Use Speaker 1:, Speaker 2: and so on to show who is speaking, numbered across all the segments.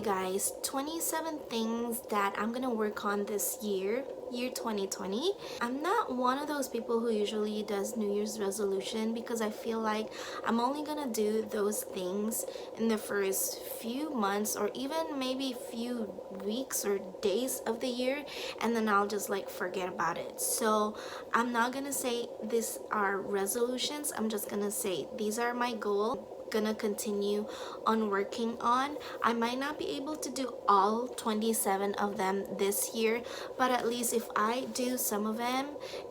Speaker 1: guys, 27 things that I'm gonna work on this year 2020. I'm not one of those people who usually does New Year's resolution because I feel like I'm only gonna do those things in the first few months or even maybe few weeks or days of the year, and then I'll just like forget about it. So I'm not gonna say these are resolutions. I'm just gonna say these are my goals. Gonna continue on working on. I might not be able to do all 27 of them this year, but at least if I do some of them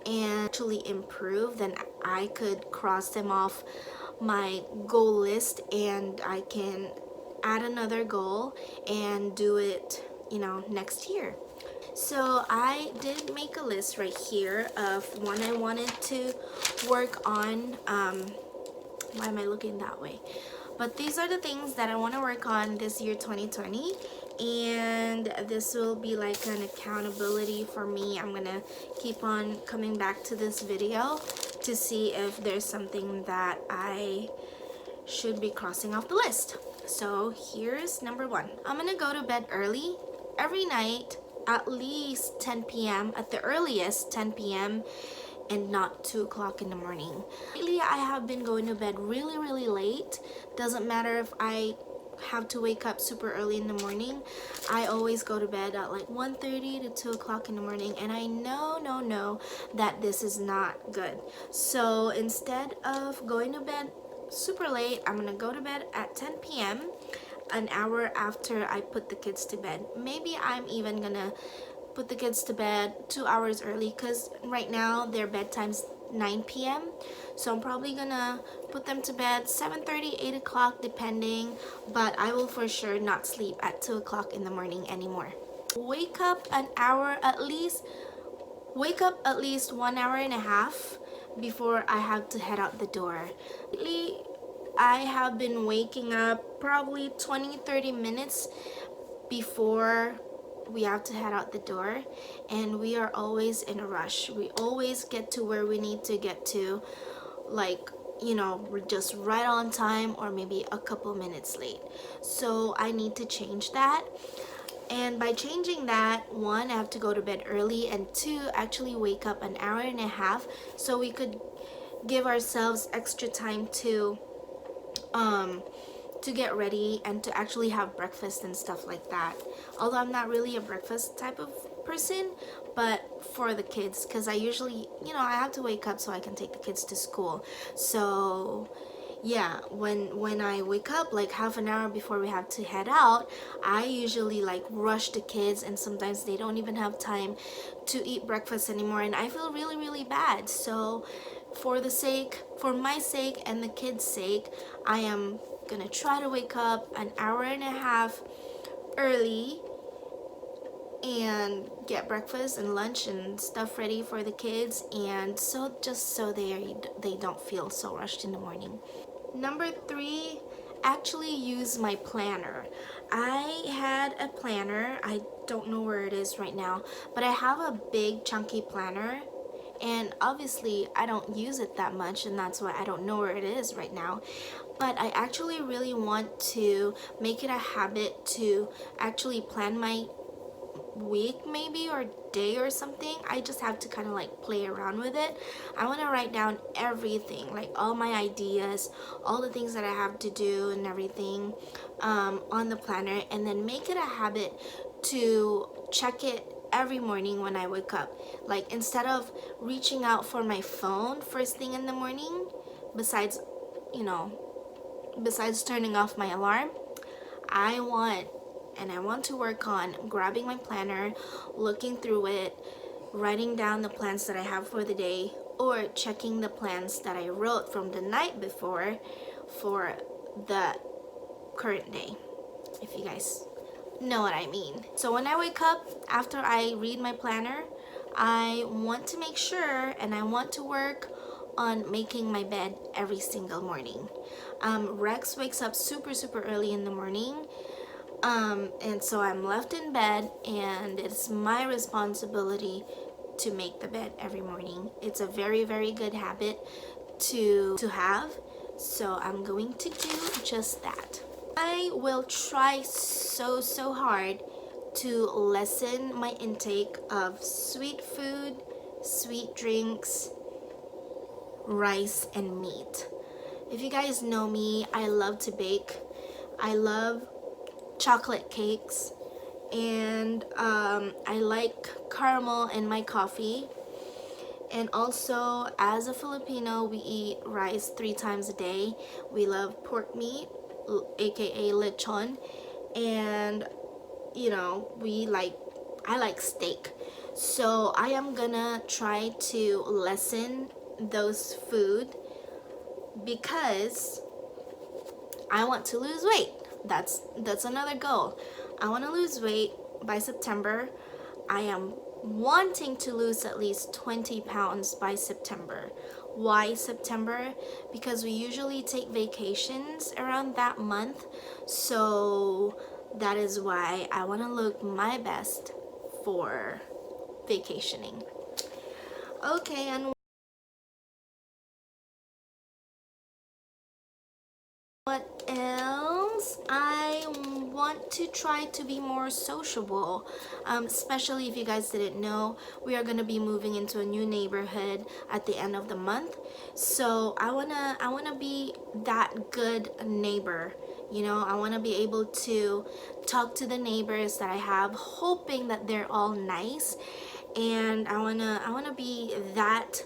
Speaker 1: and actually improve, then I could cross them off my goal list and I can add another goal and do it, you know, next year. So I did make a list right here of what I wanted to work on. Why am I looking that way? But these are the things that I want to work on this year 2020, and this will be like an accountability for me. I'm gonna keep on coming back to this video to see if there's something that I should be crossing off the list. So here's number one. I'm gonna go to bed early every night, at least 10 p.m. at the earliest 10 p.m. and not 2 o'clock in the morning. Lately, I have been going to bed really late. Doesn't matter if I have to wake up super early in the morning. I always go to bed at like 1:30 to 2 o'clock in the morning, and I know that this is not good. So instead of going to bed super late, I'm gonna go to bed at 10 p.m. an hour after I put the kids to bed. Maybe I'm even gonna put the kids to bed 2 hours early because right now their bedtime's 9 p.m. So I'm probably gonna put them to bed 7:30, 8 o'clock depending, but I will for sure not sleep at 2 o'clock in the morning anymore. Wake up an hour at least, wake up at least 1 hour and a half before I have to head out the door. Lately, I have been waking up probably 20-30 minutes before we have to head out the door, and we are always in a rush. We always get to where we need to get to, like, you know, we're just right on time or maybe a couple minutes late. So I need to change that, and by changing that, one, I have to go to bed early, and two, actually wake up an hour and a half so we could give ourselves extra time to get ready and to actually have breakfast and stuff like that. Although I'm not really a breakfast type of person, but for the kids, because I usually, you know, I have to wake up so I can take the kids to school. So yeah, when I wake up like half an hour before we have to head out, I usually like rush the kids, and sometimes they don't even have time to eat breakfast anymore, and I feel really bad. So for my sake and the kids' sake, I am gonna try to wake up an hour and a half early and get breakfast and lunch and stuff ready for the kids, and so just so they don't feel so rushed in the morning. Number three, actually use my planner. I had a planner, I don't know where it is right now, but I have a big chunky planner, and obviously I don't use it that much, and that's why I don't know where it is right now. But I actually really want to make it a habit to actually plan my week maybe, or day or something. I just have to kind of like play around with it. I want to write down everything, like all my ideas, all the things that I have to do and everything on the planner, and then make it a habit to check it every morning when I wake up. Like instead of reaching out for my phone first thing in the morning, besides, you know, besides turning off my alarm, I want to work on grabbing my planner, looking through it, writing down the plans that I have for the day, or checking the plans that I wrote from the night before for the current day, if you guys know what I mean. So when I wake up, after I read my planner, I want to make sure and I want to work on making my bed every single morning. Rex wakes up super early in the morning, and so I'm left in bed, and it's my responsibility to make the bed every morning. It's a very good habit to have, so I'm going to do just that. I will try so hard to lessen my intake of sweet food, sweet drinks, rice, and meat. If you guys know me, I love to bake. I love chocolate cakes, and I like caramel in my coffee. And also, as a Filipino, we eat rice 3 times a day. We love pork meat, aka lechon, and you know, I like steak. So I am gonna try to lessen those food because I want to lose weight. That's another goal. I want to lose weight by September. I am wanting to lose at least 20 pounds by September. Why September? Because we usually take vacations around that month. So that is why I want to look my best for vacationing. Okay, and what else? I want to try to be more sociable, especially if you guys didn't know, we are going to be moving into a new neighborhood at the end of the month. So I want to be that good neighbor. You know, I want to be able to talk to the neighbors that I have, hoping that they're all nice, and I want to be that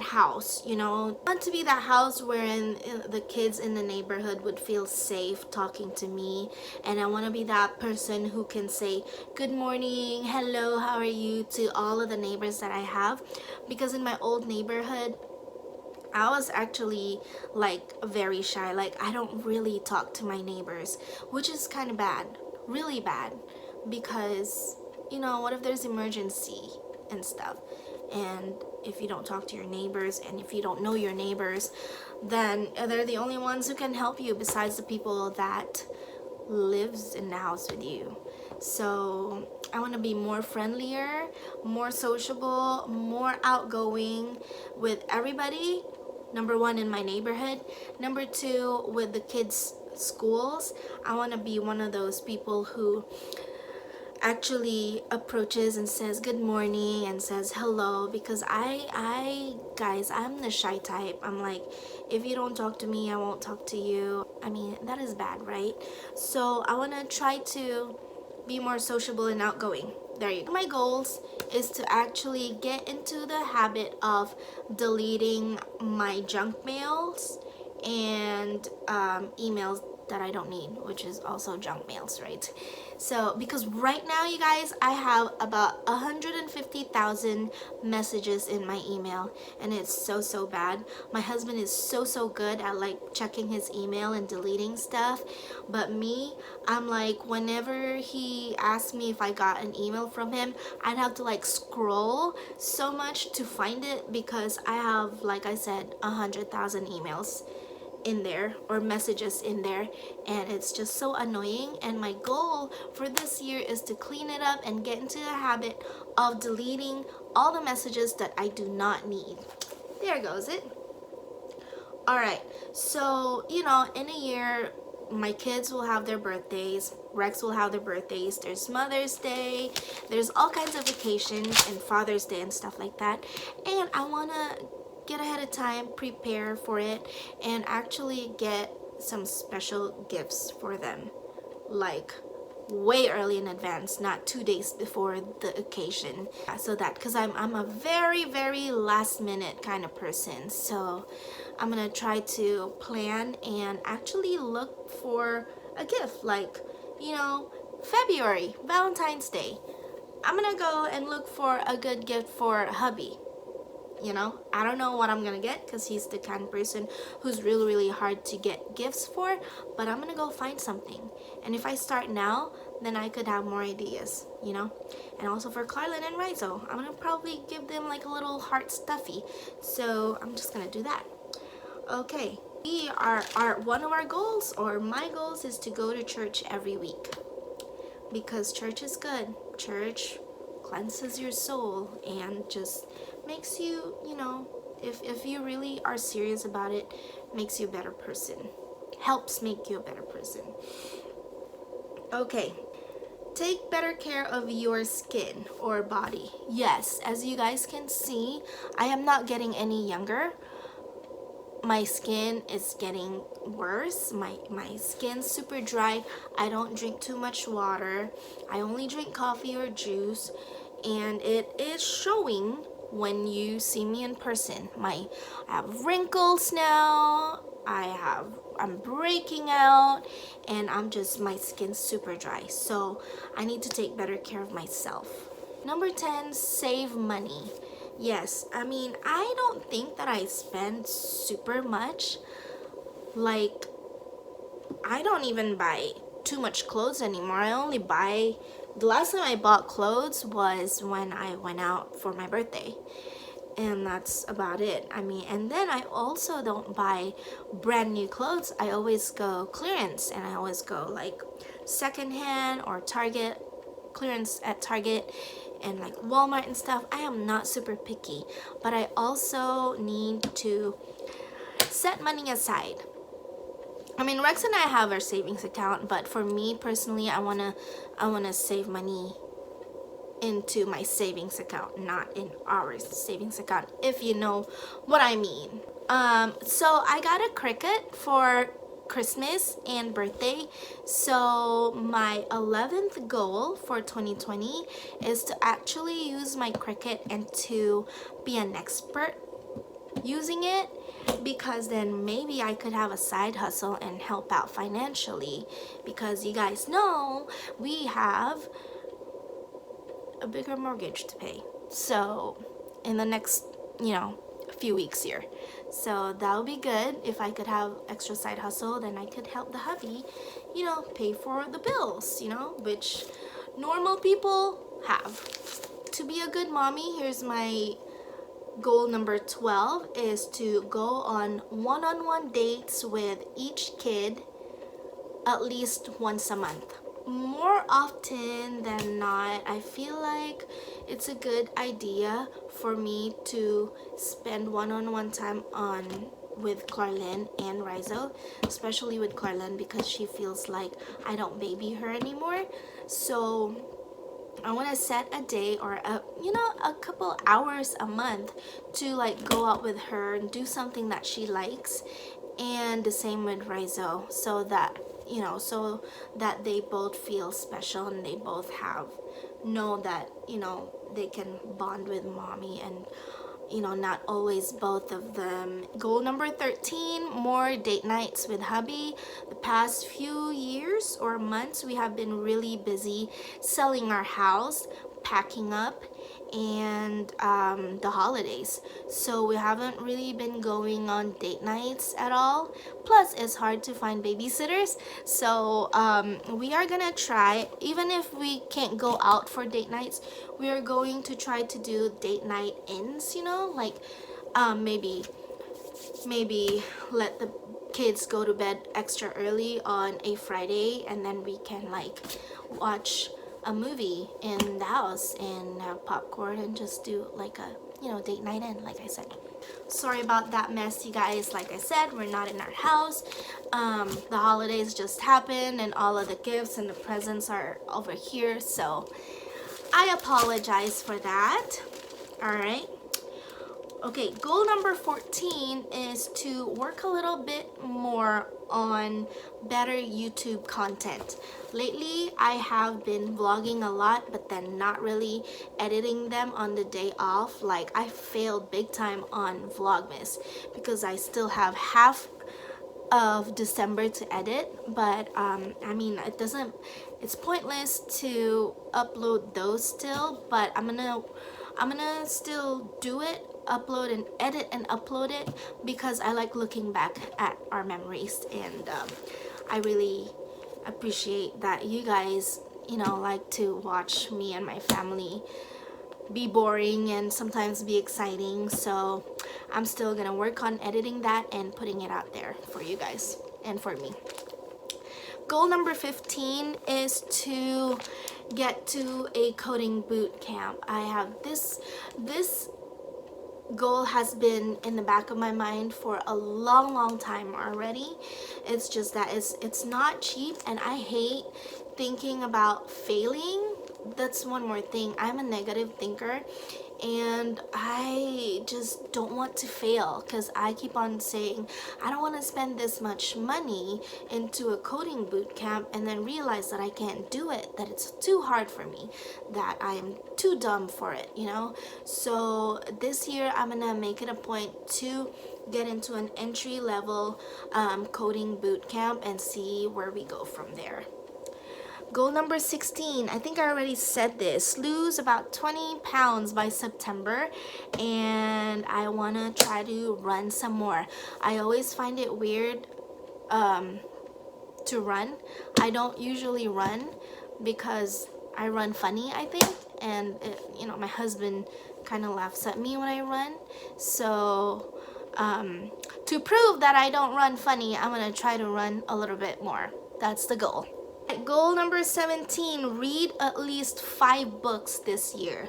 Speaker 1: house, you know. I want to be that house wherein the kids in the neighborhood would feel safe talking to me, and I want to be that person who can say good morning, hello, how are you to all of the neighbors that I have. Because in my old neighborhood, I was actually like very shy. Like, I don't really talk to my neighbors, which is kind of bad, really bad, because you know, what if there's emergency and stuff, and if you don't talk to your neighbors and if you don't know your neighbors, then they're the only ones who can help you besides the people that lives in the house with you. So I want to be more friendlier, more sociable, more outgoing with everybody. Number one, in my neighborhood. Number two, with the kids' schools. I want to be one of those people who actually approaches and says good morning and says hello, because guys, I'm the shy type. I'm like, if you don't talk to me, I won't talk to you. I mean, that is bad, right? So I want to try to be more sociable and outgoing. There you go. My goals is to actually get into the habit of deleting my junk mails and emails that I don't need, which is also junk mails, right? So because right now, you guys, I have about 150,000 messages in my email, and it's so bad. My husband is so good at like checking his email and deleting stuff, but me, I'm like, whenever he asks me if I got an email from him, I'd have to like scroll so much to find it, because I have, like I said, 100,000 emails in there, or messages in there, and it's just so annoying. And my goal for this year is to clean it up and get into the habit of deleting all the messages that I do not need. There goes it. All right, so you know, in a year my kids will have their birthdays, Rex will have their birthdays, there's Mother's Day, there's all kinds of vacations, and Father's Day and stuff like that. And I want to get ahead of time, prepare for it, and actually get some special gifts for them, like way early in advance, not 2 days before the occasion. So that, because I'm a very last minute kind of person, so I'm gonna try to plan and actually look for a gift, like, you know, February, Valentine's Day, I'm gonna go and look for a good gift for hubby. You know, I don't know what I'm gonna get, because he's the kind of person who's really hard to get gifts for, but I'm gonna go find something. And if I start now, then I could have more ideas, you know. And also for Carlin and Rizo, I'm gonna probably give them like a little heart stuffy, so I'm just gonna do that. Okay, we are one of our goals, or my goals, is to go to church every week, because church is good. Church cleanses your soul and just makes you, you know, if you really are serious about it, makes you a better person. helps make you a better person. Okay, take better care of your skin or body. Yes, as you guys can see, I am not getting any younger. My skin is getting worse. My skin's super dry. I don't drink too much water. I only drink coffee or juice, and it is showing when you see me in person. I have wrinkles now. I'm breaking out, and my skin's super dry. So I need to take better care of myself. Number 10, save money. Yes, I mean, I don't think that I spend super much. Like, I don't even buy too much clothes anymore. I only buy, the last time I bought clothes was when I went out for my birthday. And that's about it. I mean, and then I also don't buy brand new clothes. I always go clearance, and I always go like secondhand or Target, clearance at Target and like Walmart and stuff. I am not super picky, but I also need to set money aside. I mean, Rex and I have our savings account, but for me personally, I wanna save money into my savings account, not in our savings account, if you know what I mean. So I got a Cricut for Christmas and birthday. So my 11th goal for 2020 is to actually use my Cricut and to be an expert using it, because then maybe I could have a side hustle and help out financially, because you guys know we have a bigger mortgage to pay, so in the next few weeks here. So that would be good. If I could have extra side hustle, then I could help the hubby pay for the bills, which normal people have. To be a good mommy, here's my goal number 12, is to go on one-on-one dates with each kid at least once a month. More often than not, I feel like it's a good idea for me to spend one-on-one time with Clarlyn and Rizo, especially with Clarlyn, because she feels like I don't baby her anymore. So I want to set a day or a couple hours a month to like go out with her and do something that she likes, and the same with Rizo, so that they both feel special and they both know that they can bond with mommy, and not always both of them. Goal number 13, more date nights with hubby. The past few years or months, we have been really busy selling our house, packing up, and the holidays, so we haven't really been going on date nights at all. Plus, it's hard to find babysitters, so we are gonna try, even if we can't go out for date nights, we are going to try to do date night ins, like maybe let the kids go to bed extra early on a Friday, and then we can like watch a movie in the house and have popcorn and just do like a date night in, like I said. Sorry about that mess, you guys. Like I said, we're not in our house. The holidays just happened, and all of the gifts and the presents are over here, so I apologize for that. All right. Okay, goal number 14 is to work a little bit more on better YouTube content. Lately, I have been vlogging a lot, but then not really editing them on the day off. Like, I failed big time on Vlogmas because I still have half of December to edit, but I mean, it's pointless to upload those still, but I'm gonna still do it, upload and edit and upload it, because I like looking back at our memories, and I really appreciate that you guys like to watch me and my family be boring and sometimes be exciting. So I'm still gonna work on editing that and putting it out there for you guys and for me. Goal number 15 is to get to a coding boot camp. I have this goal has been in the back of my mind for a long time already. It's just that it's not cheap, and I hate thinking about failing. That's one more thing. I'm a negative thinker, and I just don't want to fail, because I keep on saying I don't want to spend this much money into a coding boot camp and then realize that I can't do it, that it's too hard for me, that I am too dumb for it, you know. So this year I'm gonna make it a point to get into an entry level coding boot camp and see where we go from there. Goal number 16, I think I already said this, lose about 20 pounds by September, and I want to try to run some more. I always find it weird to run. I don't usually run because I run funny, I think, and you know, my husband kind of laughs at me when I run. So to prove that I don't run funny, I'm going to try to run a little bit more. That's the goal. Goal number 17, read at least 5 books this year.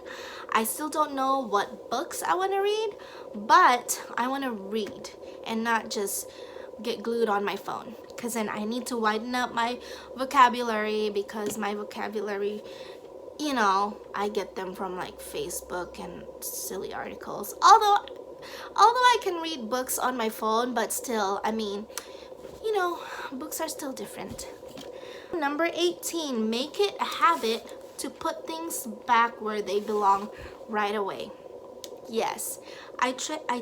Speaker 1: I still don't know what books I want to read, but I want to read and not just get glued on my phone, because then I need to widen up my vocabulary, because my vocabulary, you know, I get them from like Facebook and silly articles. Although I can read books on my phone, but still, I mean, you know, books are still different. Number 18, make it a habit to put things back where they belong right away. Yes, I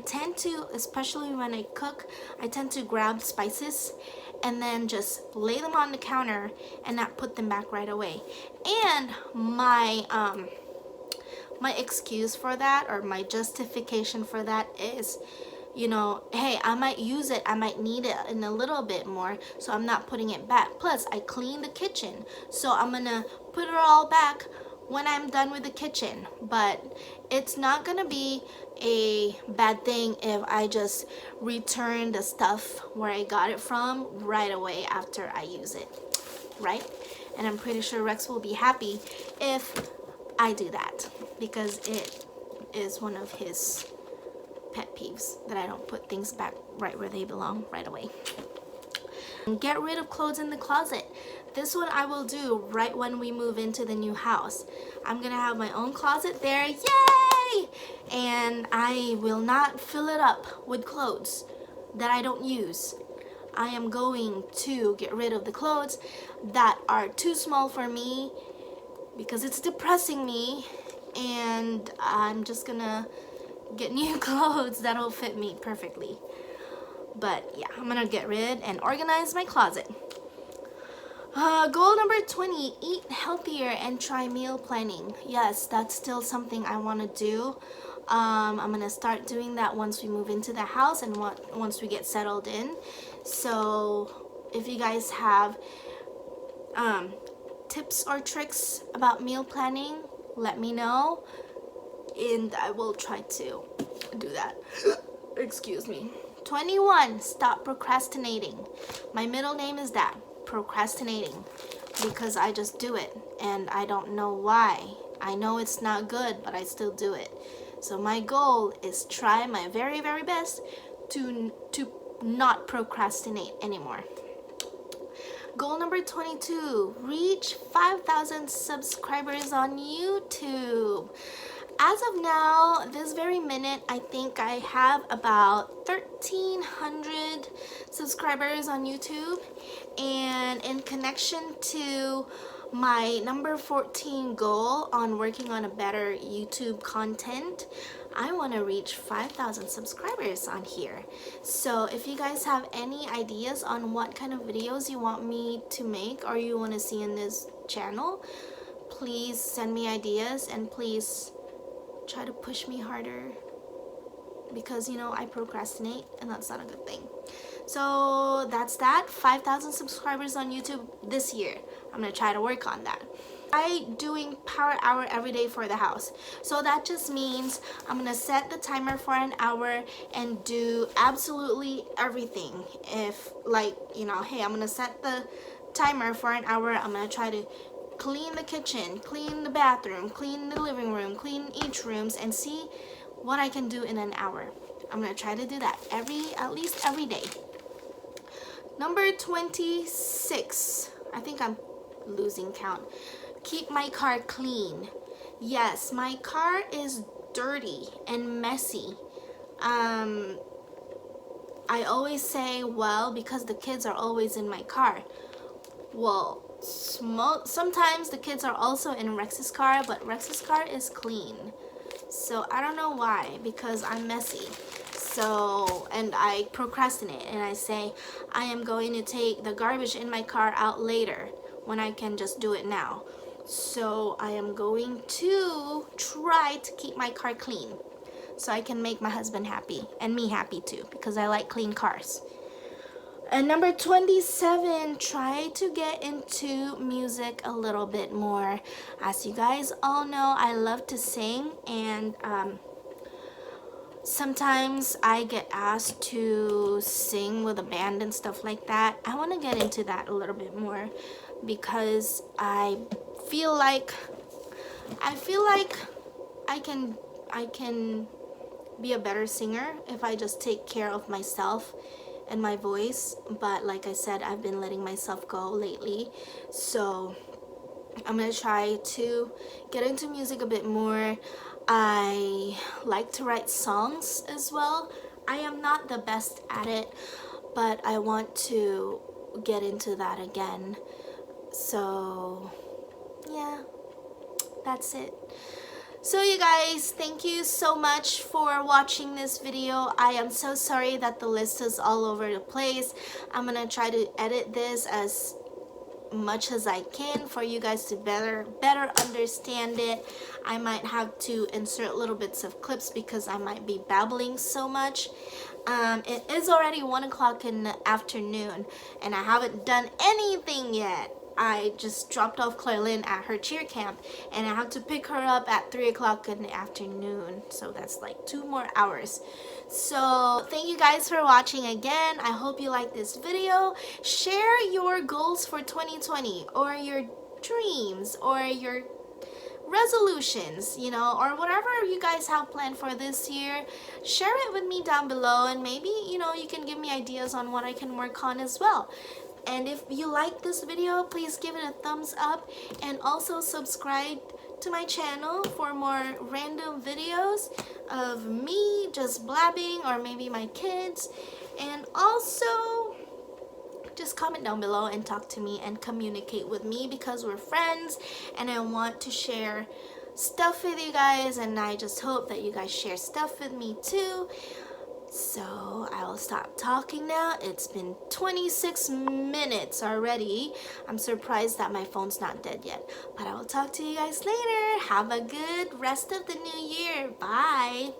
Speaker 1: tend to, especially when I cook, I tend to grab spices and then just lay them on the counter and not put them back right away. And my excuse for that, or my justification for that, is, you know, hey, I might use it, I might need it in a little bit more, so I'm not putting it back. Plus, I clean the kitchen, so I'm gonna put it all back when I'm done with the kitchen. But it's not gonna be a bad thing if I just return the stuff where I got it from right away after I use it, right? And I'm pretty sure Rex will be happy if I do that, because it is one of his pet peeves that I don't put things back right where they belong right away. Get rid of clothes in the closet. This one I will do right when we move into the new house. I'm gonna have my own closet there, yay! And I will not fill it up with clothes that I don't use. I am going to get rid of the clothes that are too small for me, because it's depressing me, and I'm just gonna get new clothes that'll fit me perfectly. But yeah, I'm gonna get rid and organize my closet. Goal number 20, eat healthier and try meal planning. Yes, that's still something I want to do. I'm gonna start doing that once we move into the house and once we get settled in. So if you guys have tips or tricks about meal planning, let me know, and I will try to do that. Excuse me. 21, stop procrastinating. My middle name is that, procrastinating, because I just do it and I don't know why. I know it's not good, but I still do it. So my goal is try my very best to not procrastinate anymore. Goal number 22, reach 5,000 subscribers on YouTube. As of now, this very minute, I think I have about 1,300 subscribers on YouTube. And in connection to my number 14 goal on working on a better YouTube content, I want to reach 5,000 subscribers on here. So if you guys have any ideas on what kind of videos you want me to make or you want to see in this channel, please send me ideas, and please try to push me harder, because you know I procrastinate and that's not a good thing. So that's that, 5,000 subscribers on YouTube this year. I'm gonna try to work on that. Doing power hour every day for the house, so that just means I'm gonna set the timer for an hour and do absolutely everything. If, like, you know, hey, I'm gonna set the timer for an hour, I'm gonna try to clean the kitchen, clean the bathroom, clean the living room, clean each rooms, and see what I can do in an hour. I'm gonna try to do that at least every day. Number 26, I think I'm losing count. Keep my car clean. Yes, my car is dirty and messy. I always say, well, because the kids are always in my car. Well, sometimes the kids are also in Rex's car, but Rex's car is clean. So I don't know why, because I'm messy. So, and I procrastinate and I say, I am going to take the garbage in my car out later when I can just do it now. So I am going to try to keep my car clean so I can make my husband happy and me happy too, because I like clean cars. And number 27, try to get into music a little bit more. As you guys all know, I love to sing, and sometimes I get asked to sing with a band and stuff like that. I want to get into that a little bit more because I feel like I can be a better singer if I just take care of myself and my voice. But like I said, I've been letting myself go lately, so I'm gonna try to get into music a bit more. I like to write songs as well. I am not the best at it, but I want to get into that again. So yeah, that's it. So you guys, thank you so much for watching this video. I am so sorry that the list is all over the place. I'm gonna try to edit this as much as I can for you guys to better understand it. I might have to insert little bits of clips because I might be babbling so much. It is already 1 o'clock in the afternoon and I haven't done anything yet. I just dropped off Claire at her cheer camp and I have to pick her up at 3 o'clock in the afternoon, so that's like 2 more hours. So thank you guys for watching again. I hope you like this video. Share your goals for 2020 or your dreams or your resolutions, you know, or whatever you guys have planned for this year. Share it with me down below, and maybe, you know, you can give me ideas on what I can work on as well. And if you like this video, please give it a thumbs up and also subscribe to my channel for more random videos of me just blabbing or maybe my kids. And also just comment down below and talk to me and communicate with me because we're friends and I want to share stuff with you guys, and I just hope that you guys share stuff with me too. So I will stop talking now. It's been 26 minutes already. I'm surprised that my phone's not dead yet. But I will talk to you guys later. Have a good rest of the new year. Bye.